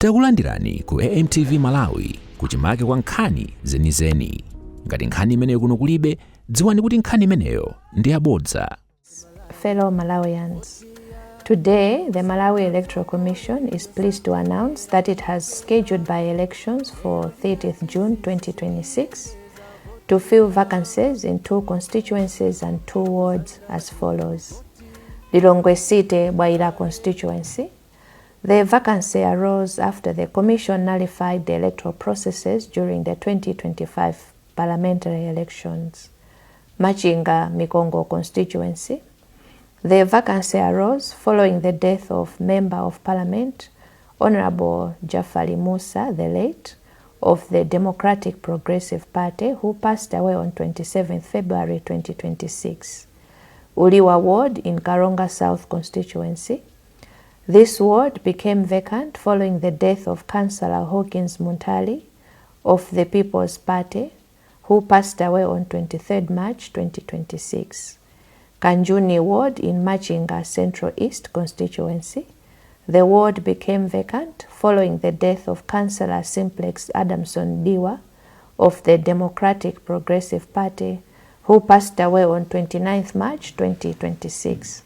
Takulandirani ku AMTV Malawi kuchimake kwa nkhani zenizeni. Ngati nkhani imeneyo kuno kulibe, dziwani kuti nkhani imeneyo ndi yabodza. Fellow Malawians, today the Malawi Electoral Commission is pleased to announce that it has scheduled by-elections for 30th June 2026 to fill vacancies in 2 constituencies and 2 wards as follows. Lilongwe City Bwaila constituency. The vacancy arose after the Commission nullified the electoral processes during the 2025 parliamentary elections. Machinga Mikongo constituency. The vacancy arose following the death of Member of Parliament, Honorable Jafari Musa, the late, of the Democratic Progressive Party, who passed away on 27 February 2026. Uliwa Ward in Karonga South constituency. This ward became vacant following the death of Councillor Hawkins Muntali of the People's Party, who passed away on 23 March 2026. Kanjuni Ward in Machinga Central East constituency. The ward became vacant following the death of Councillor Simplex Adamson Diwa of the Democratic Progressive Party, who passed away on 29 March 2026.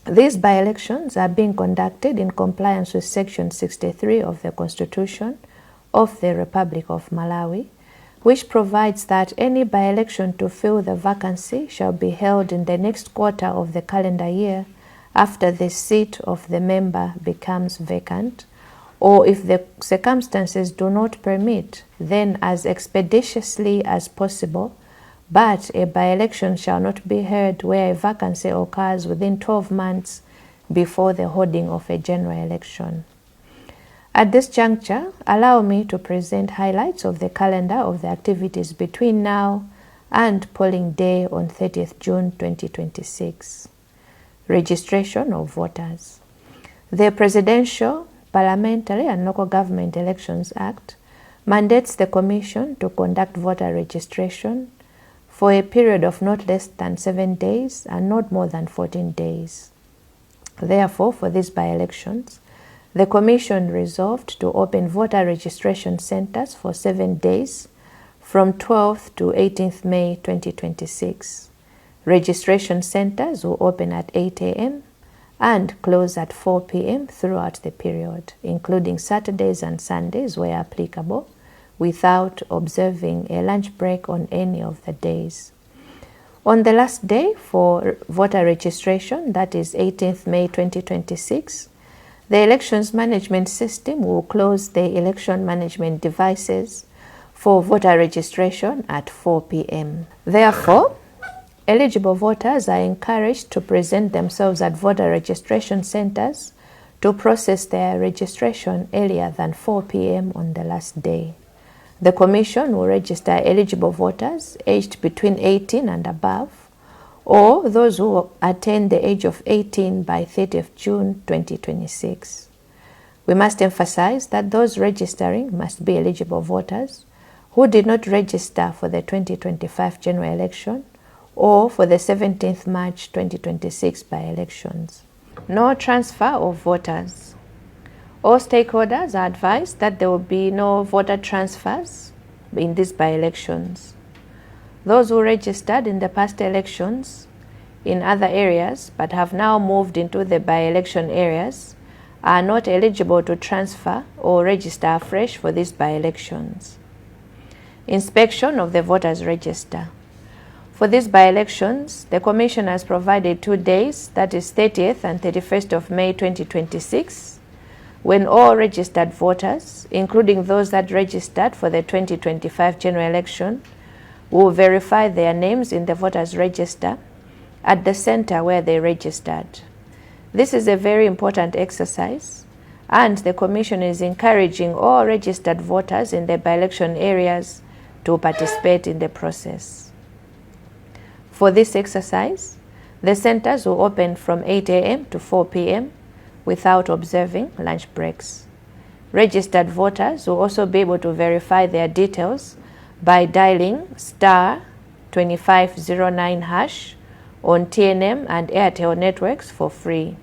These by-elections are being conducted in compliance with Section 63 of the Constitution of the Republic of Malawi, which provides that any by-election to fill the vacancy shall be held in the next quarter of the calendar year after the seat of the member becomes vacant, or if the circumstances do not permit, then as expeditiously as possible, but a by-election shall not be held where a vacancy occurs within 12 months before the holding of a general election. At this juncture, allow me to present highlights of the calendar of the activities between now and polling day on 30th June 2026. Registration of voters. The Presidential, Parliamentary and Local Government Elections Act mandates the Commission to conduct voter registration for a period of not less than 7 days and not more than 14 days. Therefore, for these by-elections, the Commission resolved to open voter registration centers for 7 days from 12th to 18th May 2026. Registration centers will open at 8 a.m. and close at 4 p.m. throughout the period, including Saturdays and Sundays where applicable, without observing a lunch break on any of the days. On the last day for voter registration, that is 18th May 2026, the Elections Management System will close the election management devices for voter registration at 4 p.m. Therefore, eligible voters are encouraged to present themselves at voter registration centers to process their registration earlier than 4 p.m. on the last day. The Commission will register eligible voters aged between 18 and above, or those who attain the age of 18 by 30th June 2026. We must emphasize that those registering must be eligible voters who did not register for the 2025 general election or for the 17th March 2026 by-elections. No transfer of voters. All stakeholders are advised that there will be no voter transfers in these by-elections. Those who registered in the past elections in other areas but have now moved into the by-election areas are not eligible to transfer or register afresh for these by-elections. Inspection of the voters' register. For these by-elections, the Commission has provided 2 days, that is 30th and 31st of May 2026, when all registered voters, including those that registered for the 2025 general election, will verify their names in the voters' register at the center where they registered. This is a very important exercise, and the Commission is encouraging all registered voters in the by-election areas to participate in the process. For this exercise, the centers will open from 8 a.m. to 4 p.m. without observing lunch breaks. Registered voters will also be able to verify their details by dialing *2509# on TNM and Airtel networks for free.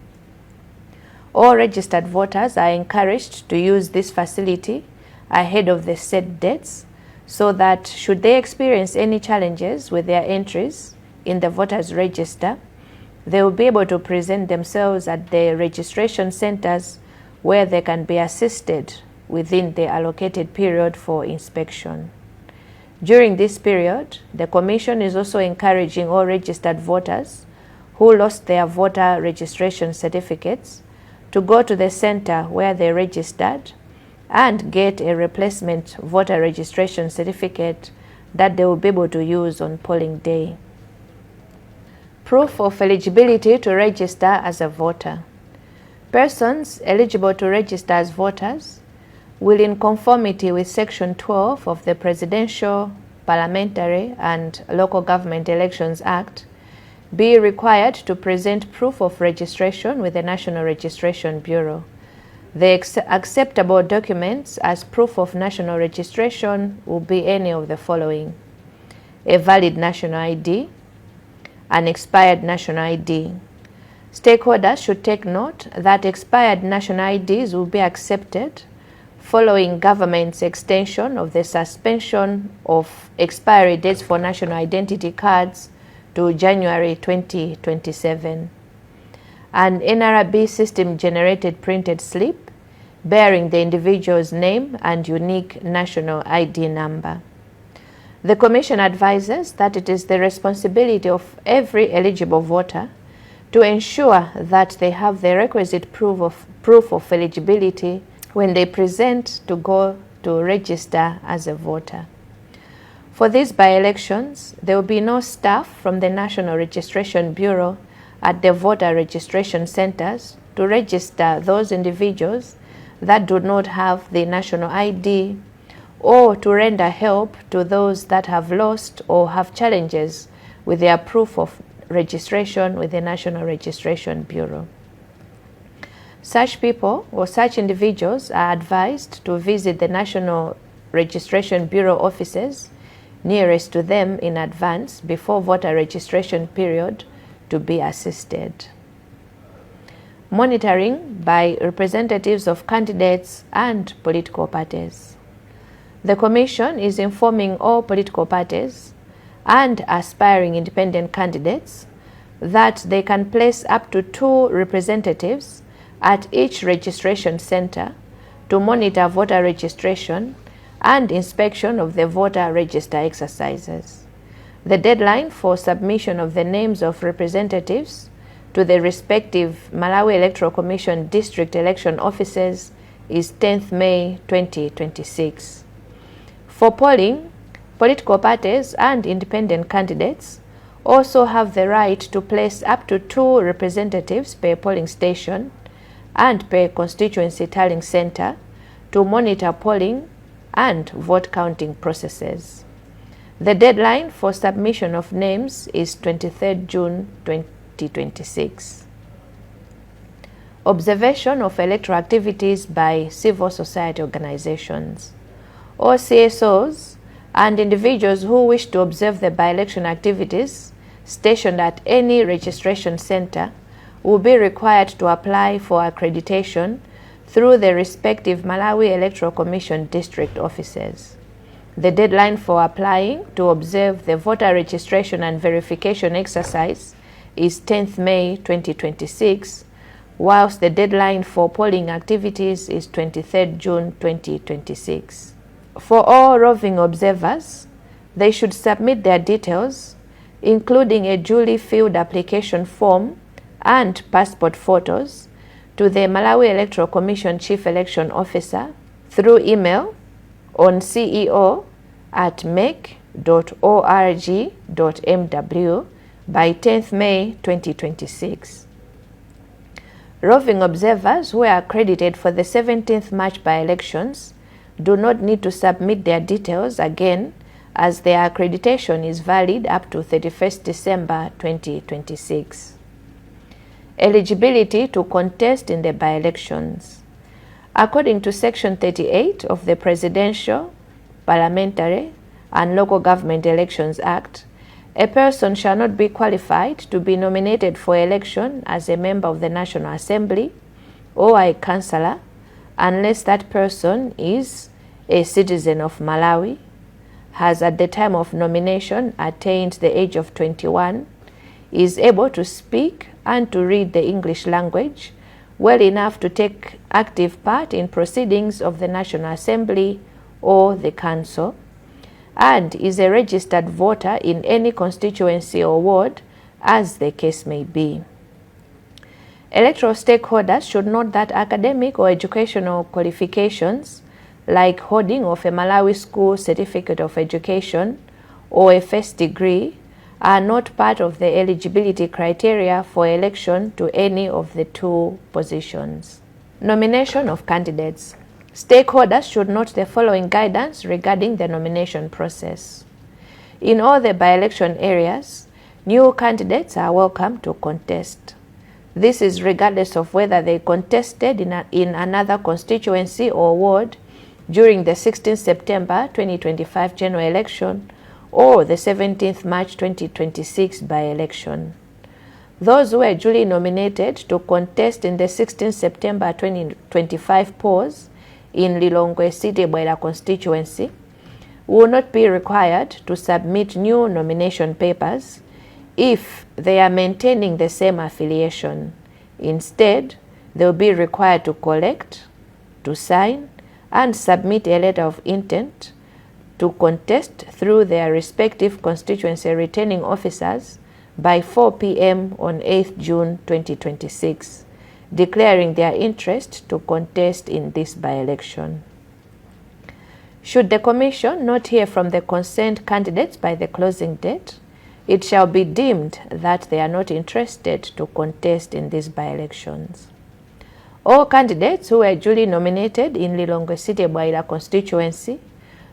All registered voters are encouraged to use this facility ahead of the set dates, so that should they experience any challenges with their entries in the voters register, they will be able to present themselves at the registration centers where they can be assisted within the allocated period for inspection. During this period, the Commission is also encouraging all registered voters who lost their voter registration certificates to go to the center where they registered and get a replacement voter registration certificate that they will be able to use on polling day. Proof of eligibility to register as a voter. Persons eligible to register as voters will, in conformity with Section 12 of the Presidential, Parliamentary and Local Government Elections Act, be required to present proof of registration with the National Registration Bureau. The acceptable documents as proof of national registration will be any of the following: a valid national ID, an expired national ID. Stakeholders should take note that expired national IDs will be accepted following government's extension of the suspension of expiry dates for national identity cards to January 2027. An NRB system-generated printed slip bearing the individual's name and unique national ID number. The Commission advises that it is the responsibility of every eligible voter to ensure that they have the requisite proof of eligibility when they present to go to register as a voter. For these by-elections, there will be no staff from the National Registration Bureau at the voter registration centers to register those individuals that do not have the national ID, or to render help to those that have lost or have challenges with their proof of registration with the National Registration Bureau. Such people or such individuals are advised to visit the National Registration Bureau offices nearest to them in advance before voter registration period to be assisted. Monitoring by representatives of candidates and political parties. The Commission is informing all political parties and aspiring independent candidates that they can place up to 2 representatives at each registration center to monitor voter registration and inspection of the voter register exercises. The deadline for submission of the names of representatives to the respective Malawi Electoral Commission district election offices is 10th May 2026. For polling, political parties and independent candidates also have the right to place up to 2 representatives per polling station and per constituency tallying center to monitor polling and vote counting processes. The deadline for submission of names is 23rd June 2026. Observation of electoral activities by civil society organizations. All CSOs and individuals who wish to observe the by-election activities stationed at any registration center will be required to apply for accreditation through the respective Malawi Electoral Commission district offices. The deadline for applying to observe the voter registration and verification exercise is 10th May 2026, whilst the deadline for polling activities is 23rd June 2026. For all roving observers, they should submit their details, including a duly filled application form and passport photos, to the Malawi Electoral Commission Chief Election Officer through email on ceo@mec.org.mw by 10th May 2026. Roving observers who are accredited for the 17th March by-elections do not need to submit their details again, as their accreditation is valid up to 31st December 2026. Eligibility to contest in the by-elections. According to Section 38 of the Presidential, Parliamentary and Local Government Elections Act, a person shall not be qualified to be nominated for election as a member of the National Assembly or a councillor, unless that person is a citizen of Malawi, has at the time of nomination attained the age of 21, is able to speak and to read the English language well enough to take active part in proceedings of the National Assembly or the Council, and is a registered voter in any constituency or ward, as the case may be. Electoral stakeholders should note that academic or educational qualifications, like holding of a Malawi school certificate of education or a first degree, are not part of the eligibility criteria for election to any of the two positions. Nomination of candidates. Stakeholders should note the following guidance regarding the nomination process. In all the by-election areas, new candidates are welcome to contest. This is regardless of whether they contested in another constituency or ward during the 16th September 2025 general election or the 17th March 2026 by-election. Those who were duly nominated to contest in the 16th September 2025 polls in Lilongwe City Bwera constituency will not be required to submit new nomination papers if they are maintaining the same affiliation. Instead, they will be required to collect, to sign, and submit a letter of intent to contest through their respective constituency returning officers by 4 p.m. on 8th June 2026, declaring their interest to contest in this by-election. Should the Commission not hear from the concerned candidates by the closing date, it shall be deemed that they are not interested to contest in these by-elections. All candidates who were duly nominated in Lilongwe City Bwera constituency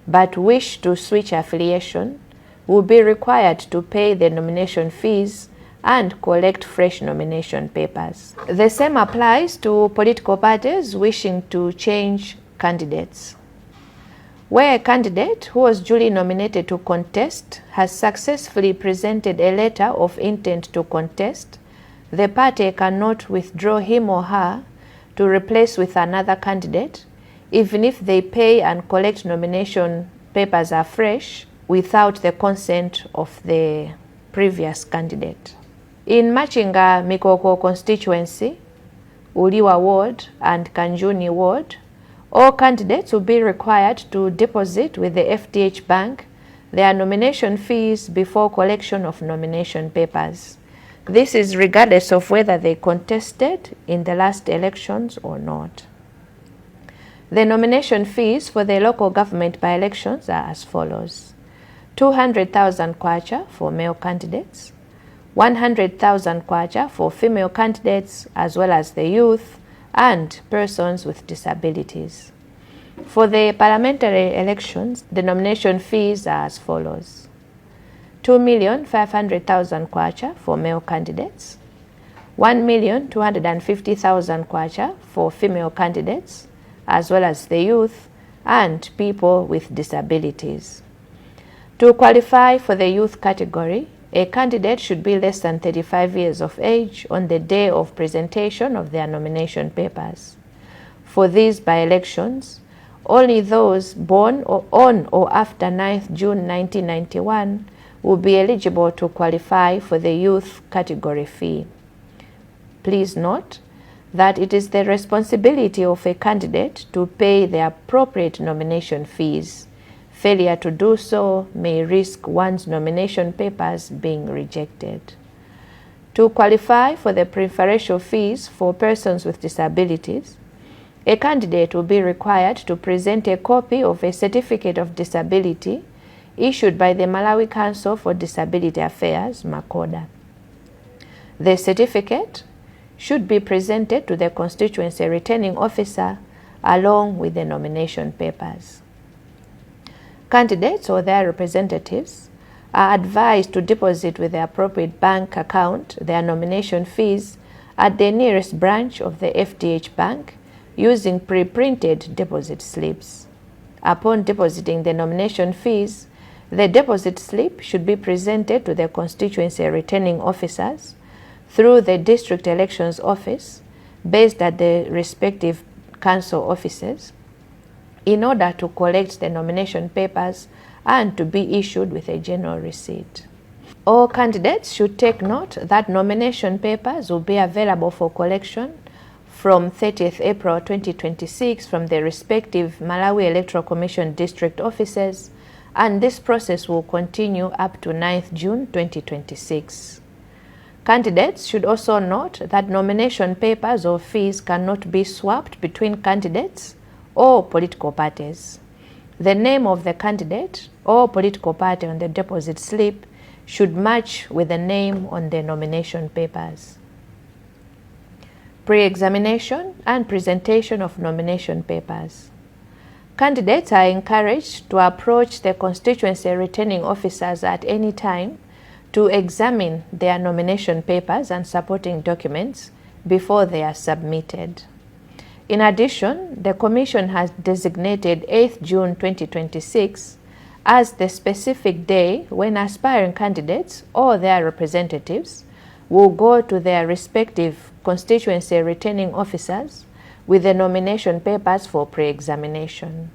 but wish to switch affiliation will be required to pay the nomination fees and collect fresh nomination papers. The same applies to political parties wishing to change candidates. Where a candidate who was duly nominated to contest has successfully presented a letter of intent to contest, the party cannot withdraw him or her to replace with another candidate, even if they pay and collect nomination papers afresh without the consent of the previous candidate. In Machinga Mikoko constituency, Uliwa ward and Kanjuni ward, all candidates will be required to deposit with the FDH Bank their nomination fees before collection of nomination papers. This is regardless of whether they contested in the last elections or not. The nomination fees for the local government by-elections are as follows: 200,000 kwacha for male candidates, 100,000 kwacha for female candidates as well as the youth and persons with disabilities. For the parliamentary elections, the nomination fees are as follows: 2,500,000 kwacha for male candidates, 1,250,000 kwacha for female candidates, as well as the youth and people with disabilities. To qualify for the youth category, a candidate should be less than 35 years of age on the day of presentation of their nomination papers. For these by-elections, only those born on or after 9th June 1991 will be eligible to qualify for the youth category fee. Please note that it is the responsibility of a candidate to pay the appropriate nomination fees. Failure to do so may risk one's nomination papers being rejected. To qualify for the preferential fees for persons with disabilities, a candidate will be required to present a copy of a certificate of disability issued by the Malawi Council for Disability Affairs, MACODA. The certificate should be presented to the constituency returning officer along with the nomination papers. Candidates or their representatives are advised to deposit with the appropriate bank account their nomination fees at the nearest branch of the FDH Bank using pre-printed deposit slips. Upon depositing the nomination fees, the deposit slip should be presented to the constituency returning officers through the District Elections Office, based at the respective council offices in order to collect the nomination papers and to be issued with a general receipt. All candidates should take note that nomination papers will be available for collection from 30th April 2026 from the respective Malawi Electoral Commission district offices, and this process will continue up to 9th June 2026. Candidates should also note that nomination papers or fees cannot be swapped between candidates or political parties. The name of the candidate or political party on the deposit slip should match with the name on the nomination papers. Pre-examination and presentation of nomination papers. Candidates are encouraged to approach the constituency returning officers at any time to examine their nomination papers and supporting documents before they are submitted. In addition, the Commission has designated 8th June 2026 as the specific day when aspiring candidates or their representatives will go to their respective constituency returning officers with the nomination papers for pre-examination.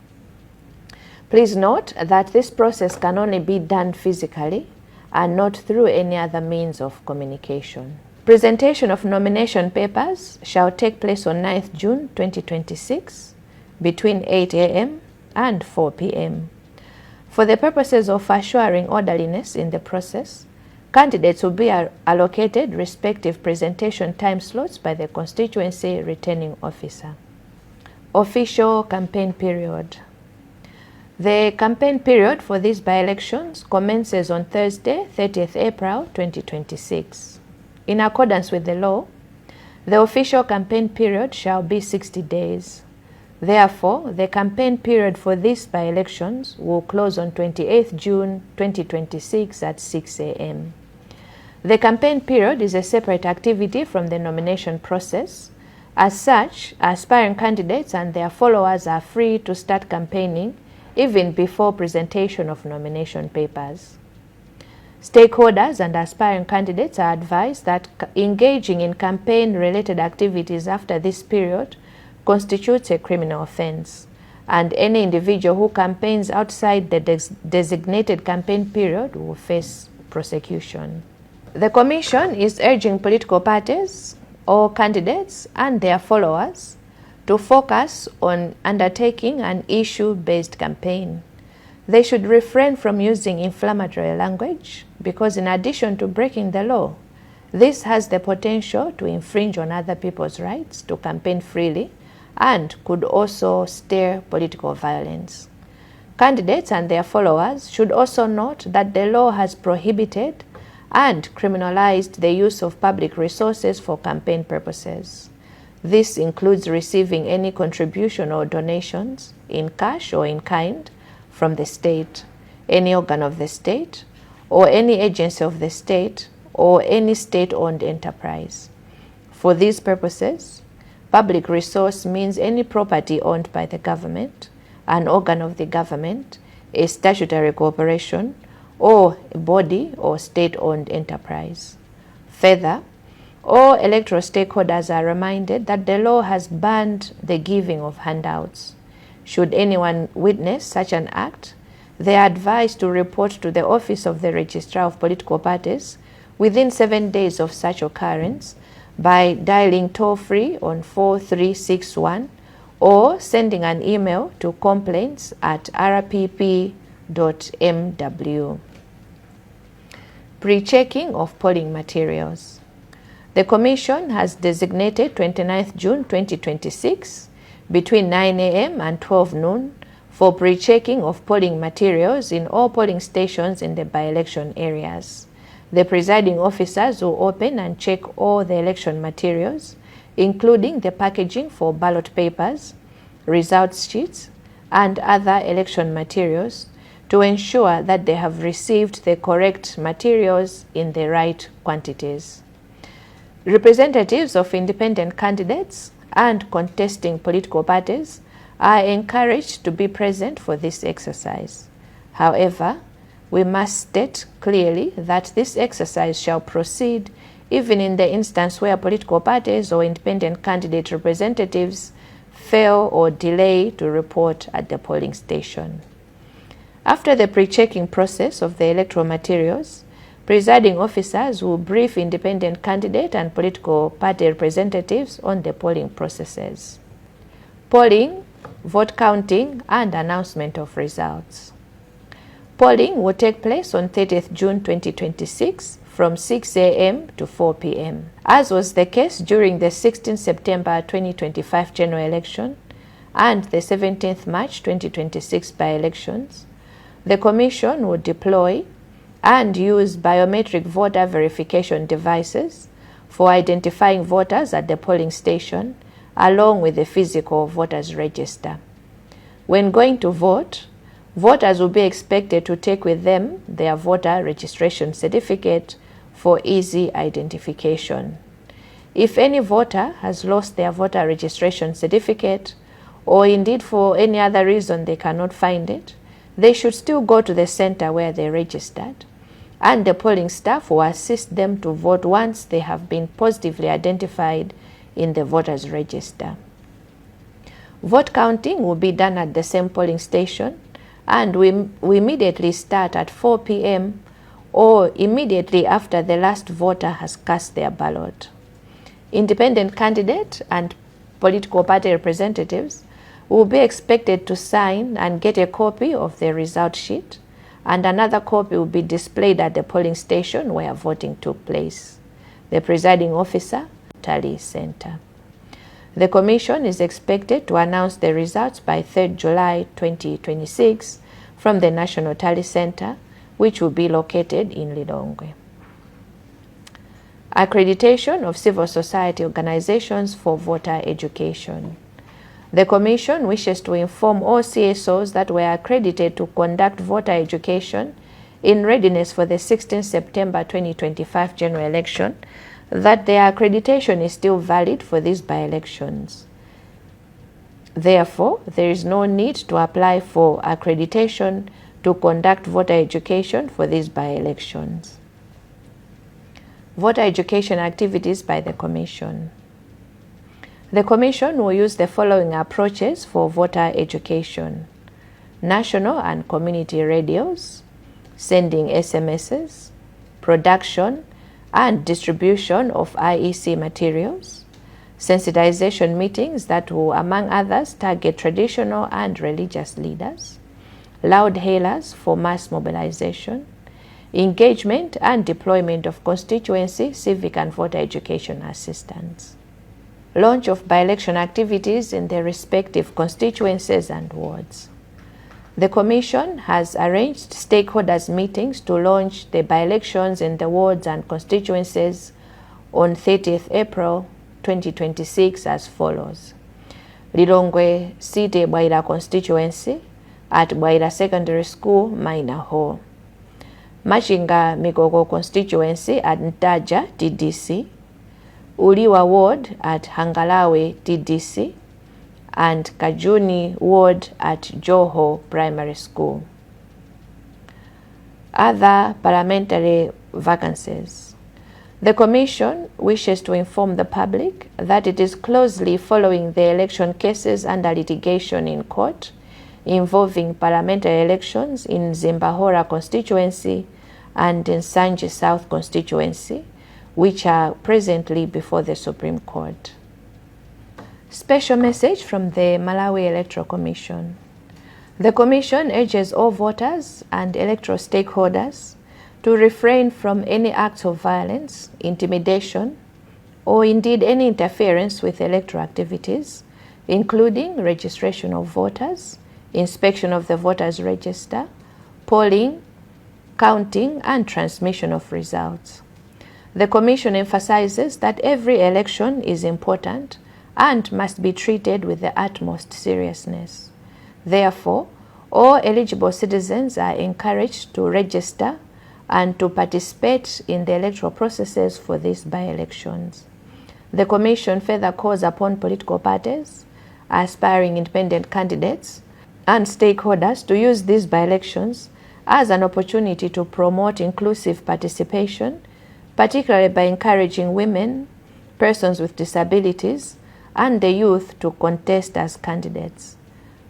Please note that this process can only be done physically and not through any other means of communication. Presentation of nomination papers shall take place on 9th June 2026 between 8 a.m. and 4 p.m. For the purposes of assuring orderliness in the process, candidates will be allocated respective presentation time slots by the constituency returning officer. Official campaign period. The campaign period for these by-elections commences on Thursday, 30th April 2026. In accordance with the law, the official campaign period shall be 60 days. Therefore, the campaign period for these by-elections will close on 28th June 2026 at 6 a.m. The campaign period is a separate activity from the nomination process. As such, aspiring candidates and their followers are free to start campaigning even before presentation of nomination papers. Stakeholders and aspiring candidates are advised that engaging in campaign-related activities after this period constitutes a criminal offense, and any individual who campaigns outside the designated campaign period will face prosecution. The Commission is urging political parties, all candidates and their followers to focus on undertaking an issue-based campaign. They should refrain from using inflammatory language because in addition to breaking the law, this has the potential to infringe on other people's rights to campaign freely and could also stir political violence. Candidates and their followers should also note that the law has prohibited and criminalized the use of public resources for campaign purposes. This includes receiving any contribution or donations in cash or in kind from the state, any organ of the state, or any agency of the state, or any state-owned enterprise. For these purposes, public resource means any property owned by the government, an organ of the government, a statutory corporation, or a body or state-owned enterprise. Further, all electoral stakeholders are reminded that the law has banned the giving of handouts. Should anyone witness such an act, they are advised to report to the Office of the Registrar of Political Parties within 7 days of such occurrence by dialing toll-free on 4361 or sending an email to complaints@rpp.mw. Pre-checking of polling materials. The Commission has designated 29th June 2026 between 9 a.m. and 12 noon for pre-checking of polling materials in all polling stations in the by-election areas. The presiding officers will open and check all the election materials, including the packaging for ballot papers, results sheets, and other election materials to ensure that they have received the correct materials in the right quantities. Representatives of independent candidates and contesting political parties are encouraged to be present for this exercise. However, we must state clearly that this exercise shall proceed even in the instance where political parties or independent candidate representatives fail or delay to report at the polling station. After the pre-checking process of the electoral materials, presiding officers will brief independent candidate and political party representatives on the polling processes. Polling, vote counting, and announcement of results. Polling will take place on 30th June 2026 from 6 a.m. to 4 p.m. As was the case during the 16th September 2025 general election and the 17th March 2026 by-elections, the Commission will deploy and use biometric voter verification devices for identifying voters at the polling station, along with the physical voters register. When going to vote, voters will be expected to take with them their voter registration certificate for easy identification. If any voter has lost their voter registration certificate, or indeed for any other reason they cannot find it, they should still go to the center where they registered, and the polling staff will assist them to vote once they have been positively identified in the voters register. Vote counting will be done at the same polling station, and we immediately start at 4 p.m. or immediately after the last voter has cast their ballot. Independent candidates and political party representatives will be expected to sign and get a copy of the result sheet, and another copy will be displayed at the polling station where voting took place. The presiding officer, Tally Center. The Commission is expected to announce the results by 3rd July 2026 from the National Tally Center, which will be located in Lilongwe. Accreditation of civil society organizations for voter education. The Commission wishes to inform all CSOs that were accredited to conduct voter education in readiness for the 16th September 2025 general election that their accreditation is still valid for these by-elections. Therefore, there is no need to apply for accreditation to conduct voter education for these by-elections. Voter education activities by the Commission. The Commission will use the following approaches for voter education: national and community radios, sending SMSs, production and distribution of IEC materials, sensitization meetings that will, among others, target traditional and religious leaders, loud hailers for mass mobilization, engagement and deployment of constituency, civic and voter education assistance. Launch of by-election activities in their respective constituencies and wards. The Commission has arranged stakeholders meetings to launch the by-elections in the wards and constituencies on 30th April 2026 as follows. Lilongwe City Bwaila constituency at Bwaila Secondary School, Minor Hall. Machinga Migogo constituency at Ntaja, TDC. Uliwa Ward at Hangalawe, TDC, and Kajuni Ward at Joho Primary School. Other parliamentary vacancies. The Commission wishes to inform the public that it is closely following the election cases under litigation in court involving parliamentary elections in Zimbahora constituency and in Sanji South constituency, which are presently before the Supreme Court. Special message from the Malawi Electoral Commission. The Commission urges all voters and electoral stakeholders to refrain from any acts of violence, intimidation, or indeed any interference with electoral activities, including registration of voters, inspection of the voters' register, polling, counting, and transmission of results. The Commission emphasizes that every election is important and must be treated with the utmost seriousness. Therefore, all eligible citizens are encouraged to register and to participate in the electoral processes for these by-elections. The Commission further calls upon political parties, aspiring independent candidates, and stakeholders to use these by-elections as an opportunity to promote inclusive participation, particularly by encouraging women, persons with disabilities, and the youth to contest as candidates.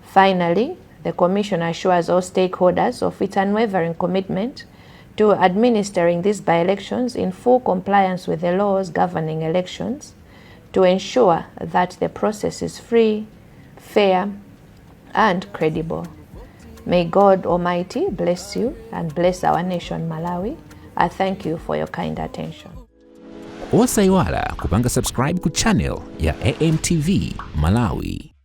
Finally, the Commission assures all stakeholders of its unwavering commitment to administering these by-elections in full compliance with the laws governing elections to ensure that the process is free, fair, and credible. May God Almighty bless you and bless our nation Malawi. I thank you for your kind attention. Osaiwala kupanga subscribe ku channel ya AMTV Malawi.